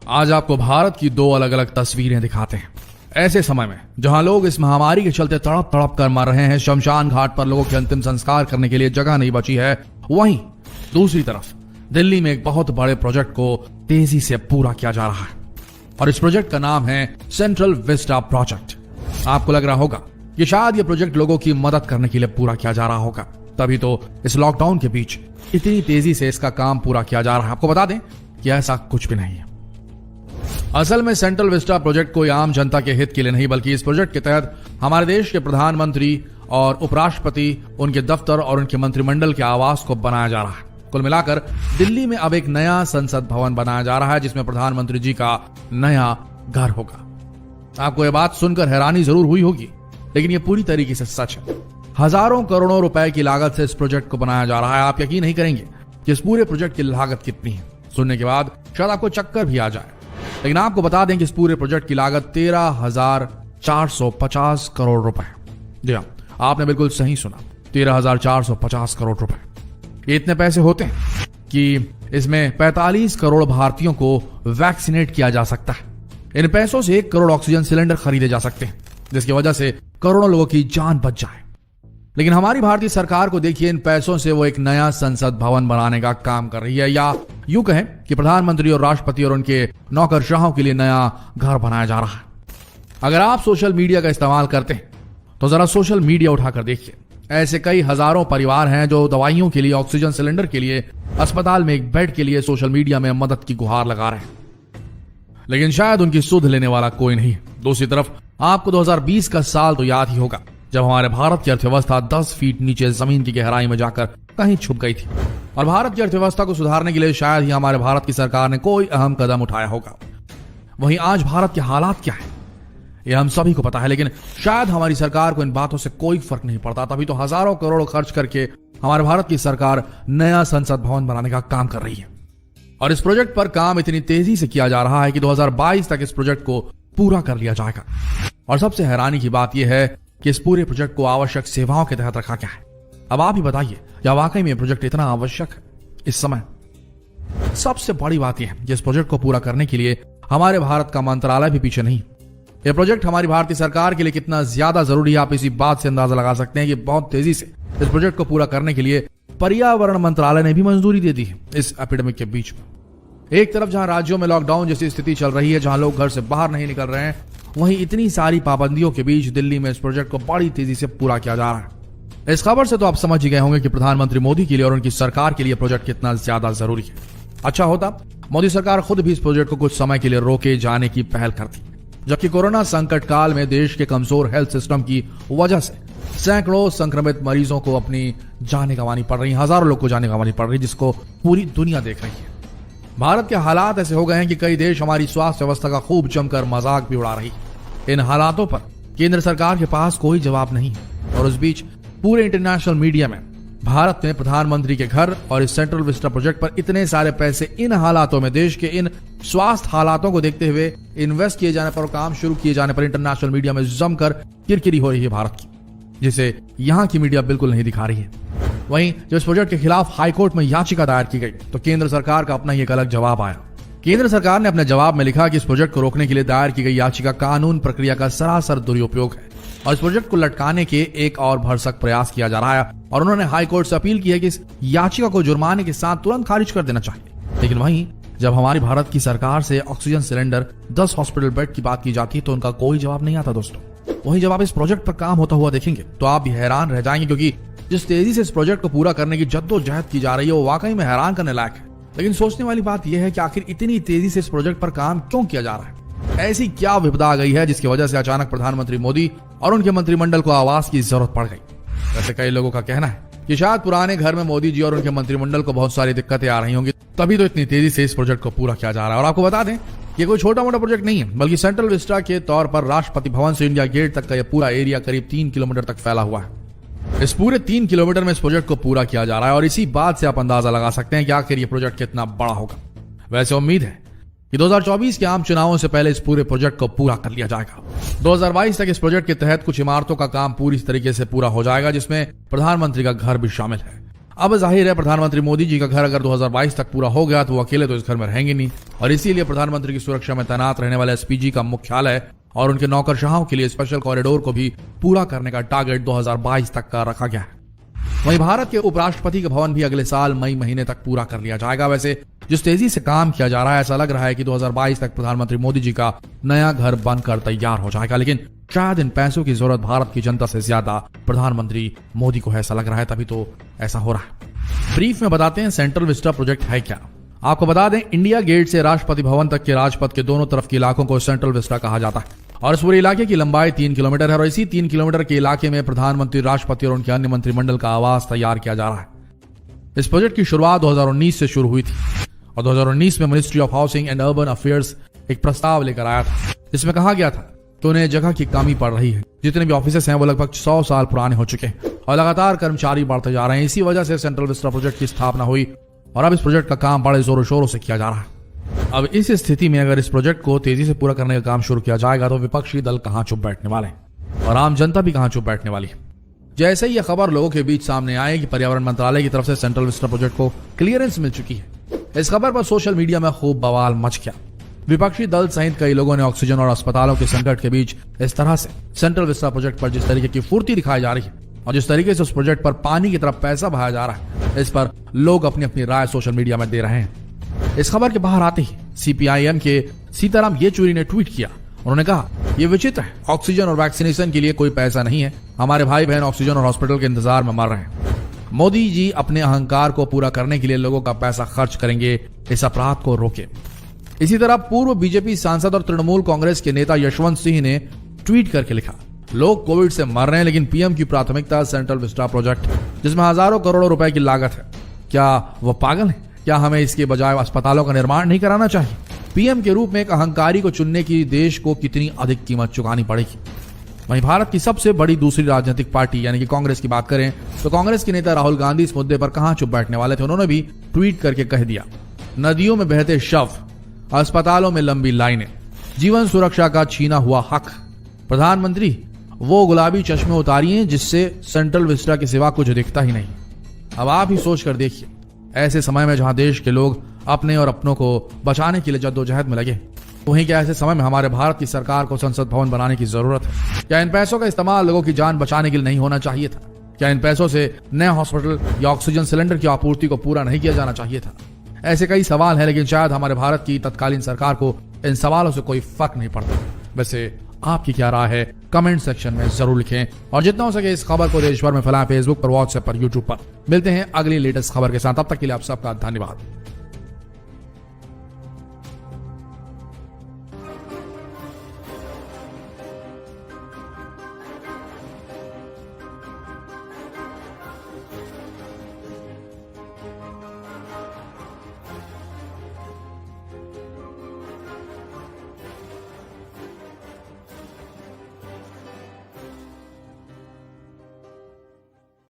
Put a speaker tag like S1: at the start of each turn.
S1: आज आपको भारत की दो अलग अलग तस्वीरें दिखाते हैं। ऐसे समय में जहां लोग इस महामारी के चलते तड़प तड़प कर मर रहे हैं, शमशान घाट पर लोगों के अंतिम संस्कार करने के लिए जगह नहीं बची है, वहीं दूसरी तरफ दिल्ली में एक बहुत बड़े प्रोजेक्ट को तेजी से पूरा किया जा रहा है और इस प्रोजेक्ट का नाम है सेंट्रल विस्टा प्रोजेक्ट। आपको लग रहा होगा कि शायद ये प्रोजेक्ट लोगों की मदद करने के लिए पूरा किया जा रहा होगा, तभी तो इस लॉकडाउन के बीच इतनी तेजी से इसका काम पूरा किया जा रहा है। आपको बता दें कि ऐसा कुछ भी नहीं है। असल में सेंट्रल विस्टा प्रोजेक्ट कोई आम जनता के हित के लिए नहीं, बल्कि इस प्रोजेक्ट के तहत हमारे देश के प्रधानमंत्री और उपराष्ट्रपति, उनके दफ्तर और उनके मंत्रिमंडल के आवास को बनाया जा रहा है। कुल मिलाकर दिल्ली में अब एक नया संसद भवन बनाया जा रहा है जिसमें प्रधानमंत्री जी का नया घर होगा। आपको यह बात सुनकर हैरानी जरूर हुई होगी, लेकिन यह पूरी तरीके से सच है। हजारों करोड़ों रुपए की लागत से इस प्रोजेक्ट को बनाया जा रहा है। आप यकीन नहीं करेंगे कि इस पूरे प्रोजेक्ट की लागत कितनी है। सुनने के बाद शायद आपको चक्कर भी आ जाए, लेकिन आपको बता दें कि इस पूरे प्रोजेक्ट की लागत 13,450 करोड़ रुपए। जी हाँ, आपने बिल्कुल सही सुना, 13,450 करोड़ रुपए। ये इतने पैसे होते हैं कि इसमें 45 करोड़ भारतीयों को वैक्सीनेट किया जा सकता है। इन पैसों से 1 करोड़ ऑक्सीजन सिलेंडर खरीदे जा सकते हैं, जिसकी वजह से करोड़ों लोगों की जान बच जाए। लेकिन हमारी भारतीय सरकार को देखिए, इन पैसों से वो एक नया संसद भवन बनाने का काम कर रही है, या यूं कहें कि प्रधानमंत्री और राष्ट्रपति और उनके नौकरशाहों के लिए नया घर बनाया जा रहा है। अगर आप सोशल मीडिया का इस्तेमाल करते हैं तो जरा सोशल मीडिया उठाकर देखिए। ऐसे कई हजारों परिवार हैं जो दवाइयों के लिए, ऑक्सीजन सिलेंडर के लिए, अस्पताल में एक बेड के लिए सोशल मीडिया में मदद की गुहार लगा रहे हैं, लेकिन शायद उनकी सुध लेने वाला कोई नहीं। दूसरी तरफ आपको 2020 का साल तो याद ही होगा, जब हमारे भारत की अर्थव्यवस्था 10 फीट नीचे जमीन की गहराई में जाकर कहीं छुप गई थी और भारत की अर्थव्यवस्था को सुधारने के लिए शायद ही हमारे भारत की सरकार ने कोई अहम कदम उठाया होगा। वहीं आज भारत के हालात क्या है यह हम सभी को पता है, लेकिन शायद हमारी सरकार को इन बातों से कोई फर्क नहीं पड़ता। तभी तो हजारों करोड़ खर्च करके हमारे भारत की सरकार नया संसद भवन बनाने का काम कर रही है और इस प्रोजेक्ट पर काम इतनी तेजी से किया जा रहा है कि 2022 तक इस प्रोजेक्ट को पूरा कर लिया जाएगा। और सबसे हैरानी की बात यह है कि इस पूरे प्रोजेक्ट को आवश्यक सेवाओं के तहत रखा गया है। अब आप ही बताइए, क्या वाकई में प्रोजेक्ट इतना आवश्यक है इस समय? सबसे बड़ी बात यह है कि इस प्रोजेक्ट को पूरा करने के लिए हमारे भारत का मंत्रालय भी पीछे नहीं। यह प्रोजेक्ट हमारी भारतीय सरकार के लिए कितना ज्यादा जरूरी है, आप इसी बात से अंदाजा लगा सकते हैं कि बहुत तेजी से इस प्रोजेक्ट को पूरा करने के लिए पर्यावरण मंत्रालय ने भी मंजूरी दे दी है। इस एपिडेमिक के बीच में एक तरफ जहां राज्यों में लॉकडाउन जैसी स्थिति चल रही है, जहां लोग घर से बाहर नहीं निकल रहे हैं, वहीं इतनी सारी पाबंदियों के बीच दिल्ली में इस प्रोजेक्ट को बड़ी तेजी से पूरा किया जा रहा है। इस खबर से तो आप समझ ही गए होंगे कि प्रधानमंत्री मोदी के लिए और उनकी सरकार के लिए प्रोजेक्ट कितना ज्यादा जरूरी है। अच्छा होता मोदी सरकार खुद भी इस प्रोजेक्ट को कुछ समय के लिए रोके जाने की पहल करती, जबकि कोरोना संकट काल में देश के कमजोर हेल्थ सिस्टम की वजह से सैकड़ों संक्रमित मरीजों को अपनी जानें गंवानी पड़ रही, हजारों लोग को जानें गंवानी पड़ रही, जिसको पूरी दुनिया देख रही है। भारत के हालात ऐसे हो गए हैं कि कई देश हमारी स्वास्थ्य व्यवस्था का खूब जमकर मजाक भी उड़ा रही है। इन हालातों पर केंद्र सरकार के पास कोई जवाब नहीं है और उस बीच पूरे इंटरनेशनल मीडिया में भारत में प्रधानमंत्री के घर और इस सेंट्रल विस्टा प्रोजेक्ट पर इतने सारे पैसे इन हालातों में, देश के इन स्वास्थ्य हालातों को देखते हुए इन्वेस्ट किए जाने पर और काम शुरू किए जाने पर इंटरनेशनल मीडिया में जमकर किरकिरी हो रही है भारत की, जिसे यहां की मीडिया बिल्कुल नहीं दिखा रही है। वहीं जब इस प्रोजेक्ट के खिलाफ हाईकोर्ट में याचिका दायर की गई तो केंद्र सरकार का अपना ही एक अलग जवाब आया। केंद्र सरकार ने अपने जवाब में लिखा कि इस प्रोजेक्ट को रोकने के लिए दायर की गई याचिका कानून प्रक्रिया का सरासर दुरुपयोग है और इस प्रोजेक्ट को लटकाने के एक और भरसक प्रयास किया जा रहा है और उन्होंने हाईकोर्ट से अपील की है कि इस याचिका को जुर्माने के साथ तुरंत खारिज कर देना चाहिए। लेकिन वहीं जब हमारी भारत की सरकार से ऑक्सीजन सिलेंडर, 10 हॉस्पिटल बेड की बात की जाती है तो उनका कोई जवाब नहीं आता दोस्तों। वहीं जब आप इस प्रोजेक्ट पर काम होता हुआ देखेंगे तो आप भी हैरान रह जाएंगे, क्योंकि जिस तेजी से इस प्रोजेक्ट को पूरा करने की जद्दोजहद की जा रही है वो वाकई में हैरान करने लायक है। लेकिन सोचने वाली बात यह है कि आखिर इतनी तेजी से इस प्रोजेक्ट पर काम क्यों किया जा रहा है? ऐसी क्या विपदा आ गई है जिसकी वजह से अचानक प्रधानमंत्री मोदी और उनके मंत्रिमंडल को आवास की जरूरत पड़ गई? वैसे कई लोगों का कहना है कि शायद पुराने घर में मोदी जी और उनके मंत्रिमंडल को बहुत सारी दिक्कतें आ रही होंगी, तभी तो इतनी तेजी से इस प्रोजेक्ट को पूरा किया जा रहा है। और आपको बता दें ये कोई छोटा मोटा प्रोजेक्ट नहीं है, बल्कि सेंट्रल विस्टा के तौर पर राष्ट्रपति भवन से इंडिया गेट तक का यह पूरा एरिया करीब 3 किलोमीटर तक फैला हुआ है। इस पूरे 3 किलोमीटर में इस प्रोजेक्ट को पूरा किया जा रहा है और इसी बात से आप अंदाजा लगा सकते हैं कि आखिर ये प्रोजेक्ट कितना बड़ा होगा। वैसे उम्मीद है कि 2024 के आम चुनावों से पहले इस पूरे प्रोजेक्ट को पूरा कर लिया जाएगा। 2022 तक इस प्रोजेक्ट के तहत कुछ इमारतों का काम पूरी तरीके से पूरा हो जाएगा, जिसमें प्रधानमंत्री का घर भी शामिल है। अब जाहिर है प्रधानमंत्री मोदी जी का घर अगर 2022 तक पूरा हो गया तो वो अकेले तो इस घर में रहेंगे नहीं, और इसीलिए प्रधानमंत्री की सुरक्षा में तैनात रहने वाले एसपीजी का मुख्यालय और उनके नौकरशाहों के लिए स्पेशल कॉरिडोर को भी पूरा करने का टारगेट 2022 तक का रखा गया है। वहीं भारत के उपराष्ट्रपति का भवन भी अगले साल मई महीने तक पूरा कर लिया जाएगा। वैसे जिस तेजी से काम किया जा रहा है, ऐसा लग रहा है कि 2022 तक प्रधानमंत्री मोदी जी का नया घर बनकर तैयार हो जाएगा, लेकिन शायद इन पैसों की जरूरत भारत की जनता से ज्यादा प्रधानमंत्री मोदी को ऐसा लग रहा है, तभी तो ऐसा हो रहा है। ब्रीफ में बताते हैं सेंट्रल विस्टा प्रोजेक्ट है क्या। आपको बता दें, इंडिया गेट से राष्ट्रपति भवन तक के राजपथ के दोनों तरफ के इलाकों को सेंट्रल विस्टा कहा जाता है, और इस पूरे इलाके की लंबाई 3 किलोमीटर है, और इसी 3 किलोमीटर के इलाके में प्रधानमंत्री, राष्ट्रपति और उनके अन्य मंत्रिमंडल का आवास तैयार किया जा रहा है। इस प्रोजेक्ट की शुरुआत 2019 से शुरू हुई थी, और 2019 में ministry of housing and urban affairs एक प्रस्ताव लेकर आया था, जिसमें कहा गया था कि उन्हें जगह की कमी पड़ रही है। जितने भी ऑफिसेस हैं वो लगभग 100 साल पुराने हो चुके हैं और लगातार कर्मचारी बढ़ते जा रहे हैं। इसी वजह से सेंट्रल विस्टा प्रोजेक्ट की स्थापना हुई, और अब इस प्रोजेक्ट का काम बड़े जोरों शोरों से किया जा रहा है। अब इस स्थिति में अगर इस प्रोजेक्ट को तेजी से पूरा करने का काम शुरू किया जाएगा तो विपक्षी दल कहां चुप बैठने वाले हैं और आम जनता भी कहां चुप बैठने वाली है। जैसे ही यह खबर लोगों के बीच सामने आई कि पर्यावरण मंत्रालय की तरफ से सेंट्रल विस्टा प्रोजेक्ट को क्लियरेंस मिल चुकी है, इस खबर पर सोशल मीडिया में खूब बवाल मच गया। विपक्षी दल सहित कई लोगों ने ऑक्सीजन और अस्पतालों के संकट के बीच इस तरह से सेंट्रल विस्टा प्रोजेक्ट पर जिस तरीके की फुर्ती दिखाई जा रही है और जिस तरीके से उस प्रोजेक्ट पर पानी की तरफ पैसा बहाया जा रहा है, इस पर लोग अपनी अपनी राय सोशल मीडिया में दे रहे हैं। इस खबर के बाहर आते ही सीपीआईएम के सीताराम येचुरी ने ट्वीट किया। उन्होंने कहा, यह विचित्र है, ऑक्सीजन और वैक्सीनेशन के लिए कोई पैसा नहीं है, हमारे भाई बहन ऑक्सीजन और हॉस्पिटल के इंतजार में मर रहे हैं। मोदी जी अपने अहंकार को पूरा करने के लिए लोगों का पैसा खर्च करेंगे, इस अपराध को रोके। इसी तरह पूर्व बीजेपी सांसद और तृणमूल कांग्रेस के नेता यशवंत सिंह ने ट्वीट करके लिखा, लोग कोविड से मर रहे हैं लेकिन पीएम की प्राथमिकता सेंट्रल विस्टा प्रोजेक्ट, जिसमें हजारों करोड़ों रुपए की लागत है। क्या वो पागल है? क्या हमें इसके बजाय अस्पतालों का निर्माण नहीं कराना चाहिए? पीएम के रूप में एक अहंकारी को चुनने की देश को कितनी अधिक कीमत चुकानी पड़ेगी? वहीं भारत की सबसे बड़ी दूसरी राजनीतिक पार्टी यानी कि कांग्रेस की बात करें तो कांग्रेस के नेता राहुल गांधी इस मुद्दे पर कहां चुप बैठने वाले थे। उन्होंने भी ट्वीट करके कह दिया, नदियों में बहते शव, अस्पतालों में लंबी लाइनें, जीवन सुरक्षा का छीना हुआ हक। प्रधानमंत्री, वो गुलाबी चश्मे उतारिए जिससे सेंट्रल विस्टा के सिवा कुछ दिखता ही नहीं। अब आप ही सोच कर देखिए, ऐसे समय में जहां देश के लोग अपने और अपनों को बचाने के लिए जद्दोजहद में लगे, वहीं क्या ऐसे समय में हमारे भारत की सरकार को संसद भवन बनाने की जरूरत है? क्या इन पैसों का इस्तेमाल लोगों की जान बचाने के लिए नहीं होना चाहिए था? क्या इन पैसों से नए हॉस्पिटल या ऑक्सीजन सिलेंडर की आपूर्ति को पूरा नहीं किया जाना चाहिए था? ऐसे कई सवाल हैं, लेकिन शायद हमारे भारत की तत्कालीन सरकार को इन सवालों से कोई फर्क नहीं पड़ता। वैसे आपकी क्या राय है? कमेंट सेक्शन में जरूर लिखें, और जितना हो सके इस खबर को देश भर में फैलाएं, फेसबुक पर, व्हाट्सएप पर, यूट्यूब पर। मिलते हैं अगली लेटेस्ट खबर के साथ, तब तक के लिए आप सबका धन्यवाद।